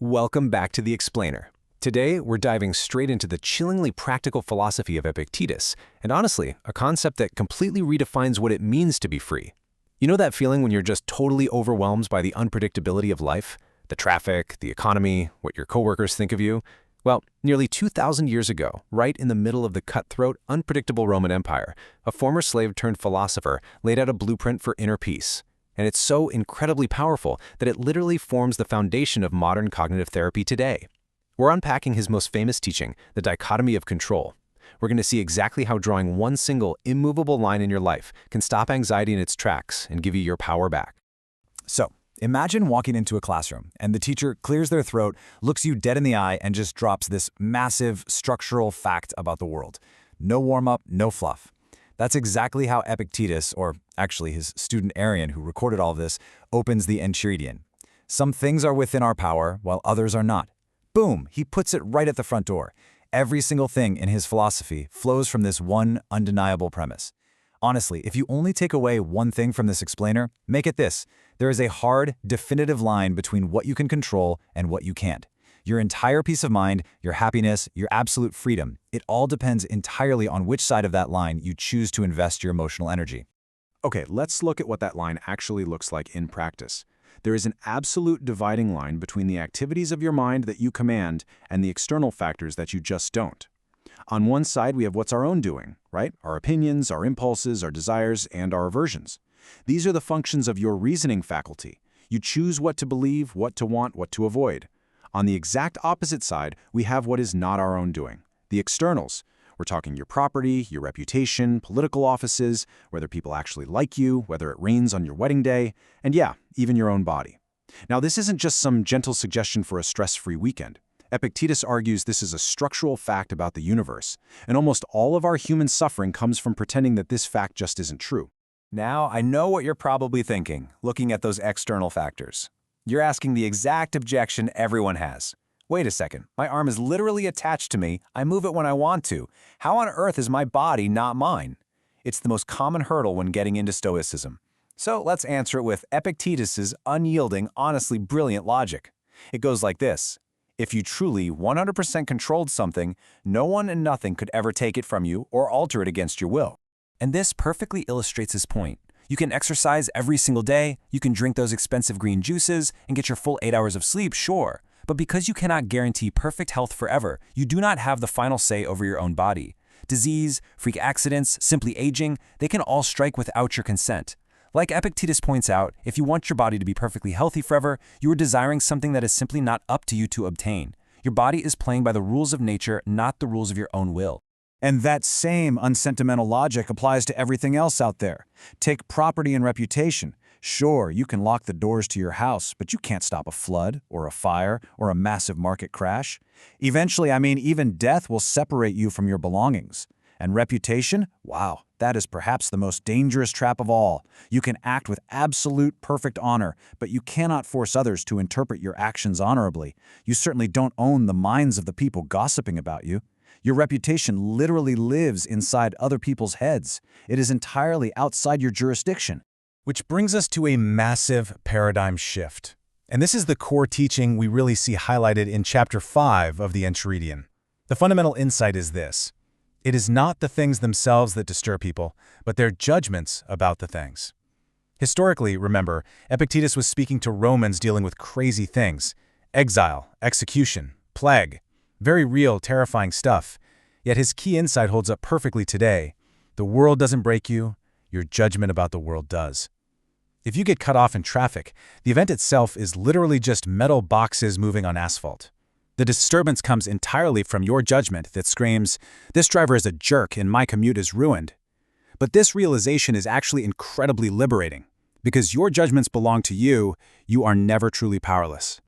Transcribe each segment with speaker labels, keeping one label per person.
Speaker 1: Welcome back to The Explainer. Today, we're diving straight into the chillingly practical philosophy of Epictetus, and honestly, a concept that completely redefines what it means to be free. You know that feeling when you're just totally overwhelmed by the unpredictability of life? The traffic, the economy, what your coworkers think of you? Well, nearly 2,000 years ago, right in the middle of the cutthroat, unpredictable Roman Empire, a former slave-turned-philosopher laid out a blueprint for inner peace. And it's so incredibly powerful that it literally forms the foundation of modern cognitive therapy today. We're unpacking his most famous teaching, the dichotomy of control. We're going to see exactly how drawing one single, immovable line in your life can stop anxiety in its tracks and give you your power back.
Speaker 2: So, imagine walking into a classroom and the teacher clears their throat, looks you dead in the eye, and just drops this massive structural fact about the world. No warm-up, no fluff. That's exactly how Epictetus, or actually his student Arian who recorded all of this, opens the Enchiridion. Some things are within our power, while others are not. Boom! He puts it right at the front door. Every single thing in his philosophy flows from this one undeniable premise. Honestly, if you only take away one thing from this explainer, make it this. There is a hard, definitive line between what you can control and what you can't. Your entire peace of mind, your happiness, your absolute freedom, it all depends entirely on which side of that line you choose to invest your emotional energy.
Speaker 3: Okay, let's look at what that line actually looks like in practice. There is an absolute dividing line between the activities of your mind that you command and the external factors that you just don't. On one side, we have what's our own doing, right? Our opinions, our impulses, our desires, and our aversions. These are the functions of your reasoning faculty. You choose what to believe, what to want, what to avoid. On the exact opposite side, we have what is not our own doing, the externals. We're talking your property, your reputation, political offices, whether people actually like you, whether it rains on your wedding day, and yeah, even your own body. Now, this isn't just some gentle suggestion for a stress-free weekend. Epictetus argues this is a structural fact about the universe, and almost all of our human suffering comes from pretending that this fact just isn't true.
Speaker 2: Now, I know what you're probably thinking, looking at those external factors. You're asking the exact objection everyone has. Wait a second, my arm is literally attached to me, I move it when I want to. How on earth is my body not mine? It's the most common hurdle when getting into Stoicism. So let's answer it with Epictetus's unyielding, honestly brilliant logic. It goes like this. If you truly 100% controlled something, no one and nothing could ever take it from you or alter it against your will. And this perfectly illustrates his point. You can exercise every single day, you can drink those expensive green juices, and get your full 8 hours of sleep, sure. But because you cannot guarantee perfect health forever, you do not have the final say over your own body. Disease, freak accidents, simply aging, they can all strike without your consent. Like Epictetus points out, if you want your body to be perfectly healthy forever, you are desiring something that is simply not up to you to obtain. Your body is playing by the rules of nature, not the rules of your own will.
Speaker 4: And that same unsentimental logic applies to everything else out there. Take property and reputation. Sure, you can lock the doors to your house, but you can't stop a flood, or a fire, or a massive market crash. Eventually, even death will separate you from your belongings. And reputation? Wow, that is perhaps the most dangerous trap of all. You can act with absolute perfect honor, but you cannot force others to interpret your actions honorably. You certainly don't own the minds of the people gossiping about you. Your reputation literally lives inside other people's heads. It is entirely outside your jurisdiction.
Speaker 2: Which brings us to a massive paradigm shift. And this is the core teaching we really see highlighted in Chapter 5 of the Enchiridion. The fundamental insight is this. It is not the things themselves that disturb people, but their judgments about the things. Historically, remember, Epictetus was speaking to Romans dealing with crazy things. Exile, execution, plague. Very real, terrifying stuff. Yet his key insight holds up perfectly today. The world doesn't break you, your judgment about the world does. If you get cut off in traffic, the event itself is literally just metal boxes moving on asphalt. The disturbance comes entirely from your judgment that screams, "This driver is a jerk and my commute is ruined." But this realization is actually incredibly liberating. Because your judgments belong to you, you are never truly powerless.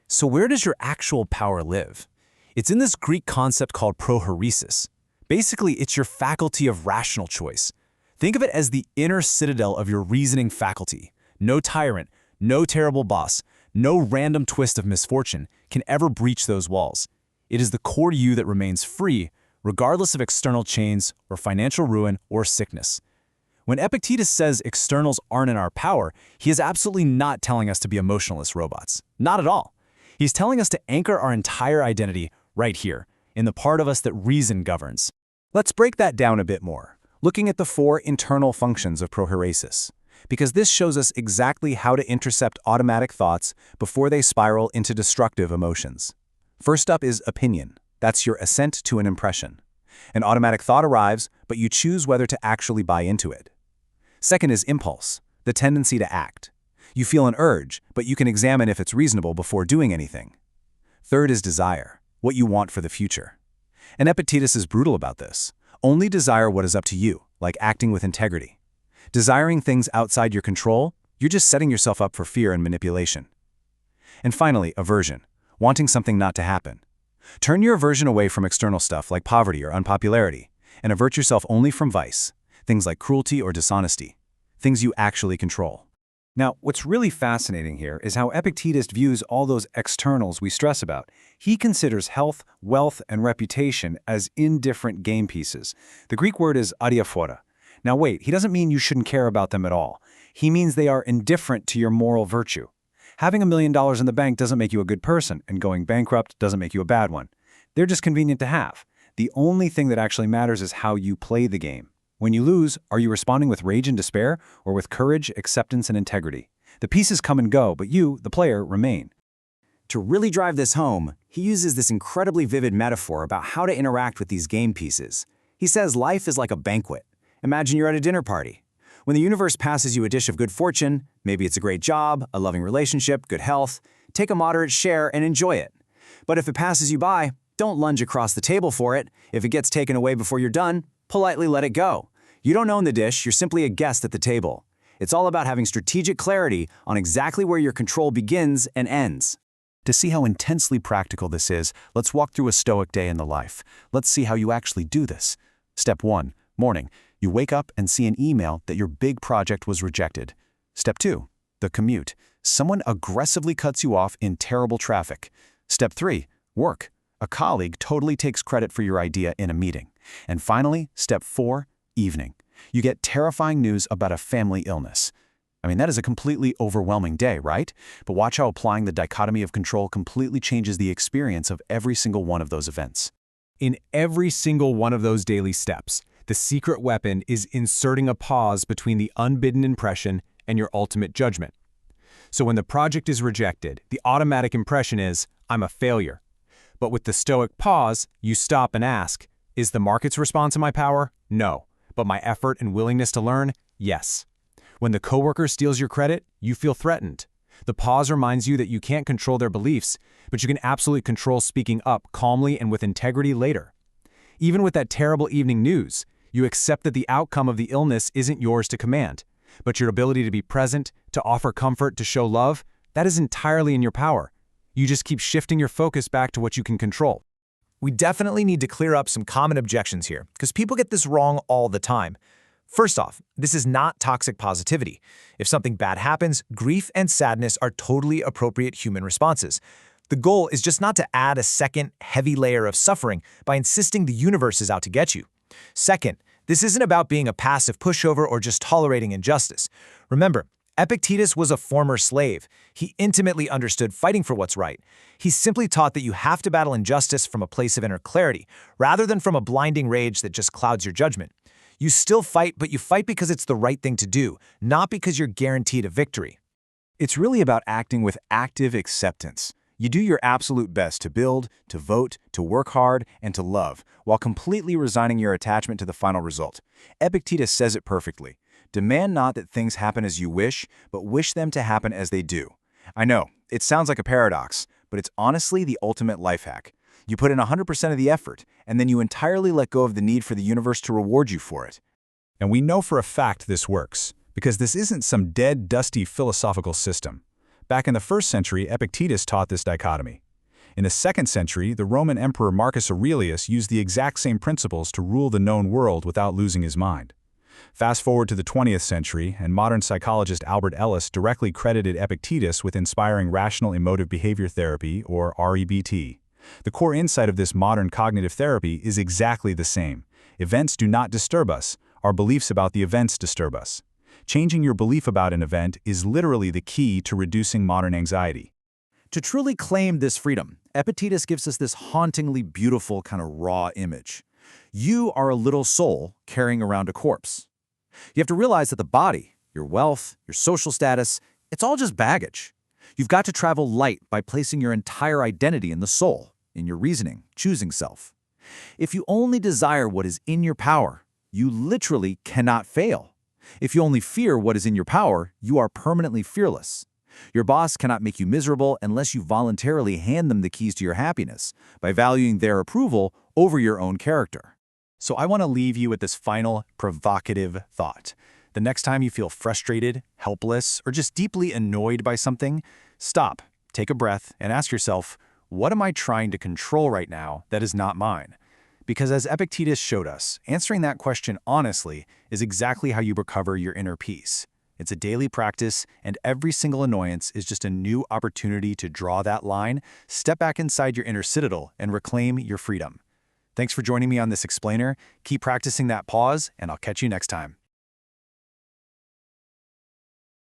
Speaker 1: So where does your actual power live? It's in this Greek concept called prohoresis. Basically, it's your faculty of rational choice. Think of it as the inner citadel of your reasoning faculty. No tyrant, no terrible boss, no random twist of misfortune can ever breach those walls. It is the core you that remains free, regardless of external chains or financial ruin or sickness. When Epictetus says externals aren't in our power, he is absolutely not telling us to be emotionless robots. Not at all.
Speaker 2: He's telling us to anchor our entire identity right here, in the part of us that reason governs. Let's break that down a bit more, looking at the 4 internal functions of prohairesis, because this shows us exactly how to intercept automatic thoughts before they spiral into destructive emotions. First up is opinion. That's your assent to an impression. An automatic thought arrives, but you choose whether to actually buy into it. Second is impulse, the tendency to act. You feel an urge, but you can examine if it's reasonable before doing anything. Third is desire, what you want for the future. And Epictetus is brutal about this. Only desire what is up to you, like acting with integrity. Desiring things outside your control, you're just setting yourself up for fear and manipulation. And finally, aversion, wanting something not to happen. Turn your aversion away from external stuff like poverty or unpopularity, and avert yourself only from vice, things like cruelty or dishonesty, things you actually control. Now, what's really fascinating here is how Epictetus views all those externals we stress about. He considers health, wealth, and reputation as indifferent game pieces. The Greek word is adiaphora. Now wait, he doesn't mean you shouldn't care about them at all. He means they are indifferent to your moral virtue. Having $1 million in the bank doesn't make you a good person, and going bankrupt doesn't make you a bad one. They're just convenient to have. The only thing that actually matters is how you play the game. When you lose, are you responding with rage and despair, or with courage, acceptance, and integrity? The pieces come and go, but you, the player, remain.
Speaker 5: To really drive this home, he uses this incredibly vivid metaphor about how to interact with these game pieces. He says life is like a banquet. Imagine you're at a dinner party. When the universe passes you a dish of good fortune, maybe it's a great job, a loving relationship, good health, take a moderate share and enjoy it. But if it passes you by, don't lunge across the table for it. If it gets taken away before you're done, politely let it go. You don't own the dish, you're simply a guest at the table. It's all about having strategic clarity on exactly where your control begins and ends.
Speaker 3: To see how intensely practical this is, let's walk through a Stoic day in the life. Let's see how you actually do this. Step 1. Morning. You wake up and see an email that your big project was rejected. Step 2. The commute. Someone aggressively cuts you off in terrible traffic. Step 3. Work. A colleague totally takes credit for your idea in a meeting. And finally, step 4. Evening. You get terrifying news about a family illness. I mean, that is a completely overwhelming day, right? But watch how applying the dichotomy of control completely changes the experience of every single one of those events.
Speaker 2: In every single one of those daily steps, the secret weapon is inserting a pause between the unbidden impression and your ultimate judgment. So when the project is rejected, the automatic impression is, I'm a failure. But with the Stoic pause, you stop and ask, is the market's response in my power? No. But my effort and willingness to learn? Yes. When the coworker steals your credit, you feel threatened. The pause reminds you that you can't control their beliefs, but you can absolutely control speaking up calmly and with integrity later. Even with that terrible evening news, you accept that the outcome of the illness isn't yours to command, but your ability to be present, to offer comfort, to show love, that is entirely in your power. You just keep shifting your focus back to what you can control.
Speaker 6: We definitely need to clear up some common objections here, because people get this wrong all the time. First off, this is not toxic positivity. If something bad happens, grief and sadness are totally appropriate human responses. The goal is just not to add a second, heavy layer of suffering by insisting the universe is out to get you. Second, this isn't about being a passive pushover or just tolerating injustice. Remember, Epictetus was a former slave. He intimately understood fighting for what's right. He simply taught that you have to battle injustice from a place of inner clarity, rather than from a blinding rage that just clouds your judgment. You still fight, but you fight because it's the right thing to do, not because you're guaranteed a victory.
Speaker 3: It's really about acting with active acceptance. You do your absolute best to build, to vote, to work hard, and to love, while completely resigning your attachment to the final result. Epictetus says it perfectly. Demand not that things happen as you wish, but wish them to happen as they do. I know, it sounds like a paradox, but it's honestly the ultimate life hack. You put in 100% of the effort, and then you entirely let go of the need for the universe to reward you for it.
Speaker 2: And we know for a fact this works, because this isn't some dead, dusty philosophical system. Back in the 1st century, Epictetus taught this dichotomy. In the 2nd century, the Roman Emperor Marcus Aurelius used the exact same principles to rule the known world without losing his mind. Fast forward to the 20th century, and modern psychologist Albert Ellis directly credited Epictetus with inspiring rational emotive behavior therapy, or REBT. The core insight of this modern cognitive therapy is exactly the same. Events do not disturb us. Our beliefs about the events disturb us. Changing your belief about an event is literally the key to reducing modern anxiety.
Speaker 4: To truly claim this freedom, Epictetus gives us this hauntingly beautiful kind of raw image. You are a little soul carrying around a corpse. You have to realize that the body, your wealth, your social status, it's all just baggage. You've got to travel light by placing your entire identity in the soul, in your reasoning, choosing self. If you only desire what is in your power, you literally cannot fail. If you only fear what is in your power, you are permanently fearless. Your boss cannot make you miserable unless you voluntarily hand them the keys to your happiness by valuing their approval over your own character.
Speaker 2: So I want to leave you with this final provocative thought. The next time you feel frustrated, helpless, or just deeply annoyed by something, stop, take a breath, and ask yourself, what am I trying to control right now that is not mine? Because as Epictetus showed us, answering that question honestly is exactly how you recover your inner peace. It's a daily practice, and every single annoyance is just a new opportunity to draw that line, step back inside your inner citadel, and reclaim your freedom. Thanks for joining me on this explainer. Keep practicing that pause, and I'll catch you next time.